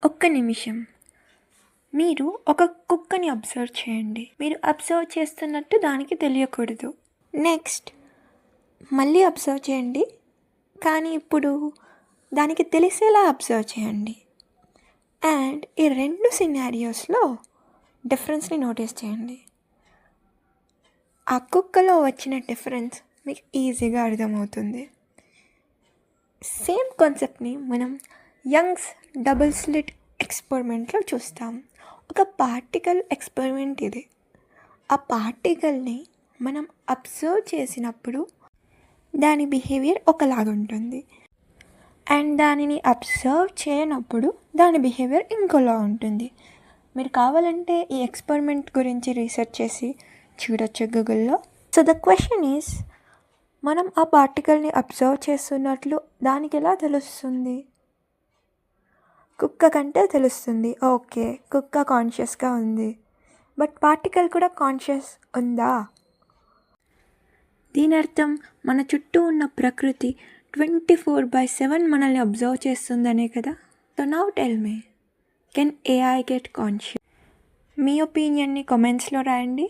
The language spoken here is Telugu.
ఒక్క నిమిషం. మీరు ఒక కుక్కని అబ్జర్వ్ చేయండి. మీరు అబ్జర్వ్ చేస్తున్నట్టు దానికి తెలియకూడదు. నెక్స్ట్ మళ్ళీ అబ్జర్వ్ చేయండి. కానీ ఇప్పుడు దానికి తెలిసేలా అబ్జర్వ్ చేయండి. అండ్ ఈ 2 సినారియోస్లో డిఫరెన్స్ని నోటీస్ చేయండి. ఆ కుక్కలో వచ్చిన డిఫరెన్స్ మీకు ఈజీగా అర్థమవుతుంది. సేమ్ కాన్సెప్ట్ని మనం యంగ్స్ డబుల్ స్లిట్ ఎక్స్పెరిమెంట్లో చూస్తాం. ఒక పార్టికల్ ఎక్స్పెరిమెంట్ ఇది. ఆ పార్టికల్ని మనం అబ్జర్వ్ చేసినప్పుడు దాని బిహేవియర్ ఒకలాగా ఉంటుంది. అండ్ దానిని అబ్జర్వ్ చేయనప్పుడు దాని బిహేవియర్ ఇంకోలా ఉంటుంది. మీరు కావాలంటే ఈ ఎక్స్పెరిమెంట్ గురించి రీసెర్చ్ చేసి చూడొచ్చు గూగుల్లో. సో ద క్వశ్చన్ ఈజ్, మనం ఆ పార్టికల్ని అబ్జర్వ్ చేస్తున్నట్లు దానికి ఎలా తెలుస్తుంది? కుక్క కంటే తెలుస్తుంది. ఓకే, కుక్క కాన్షియస్గా ఉంది. బట్ పార్టికల్ కూడా కాన్షియస్ ఉందా? దీని అర్థం మన చుట్టూ ఉన్న ప్రకృతి 24/7 మనల్ని అబ్జర్వ్ చేస్తుందనే కదా. So now tell me, can AI get conscious? మీ ఒపీనియన్ని కామెంట్స్లో రాయండి.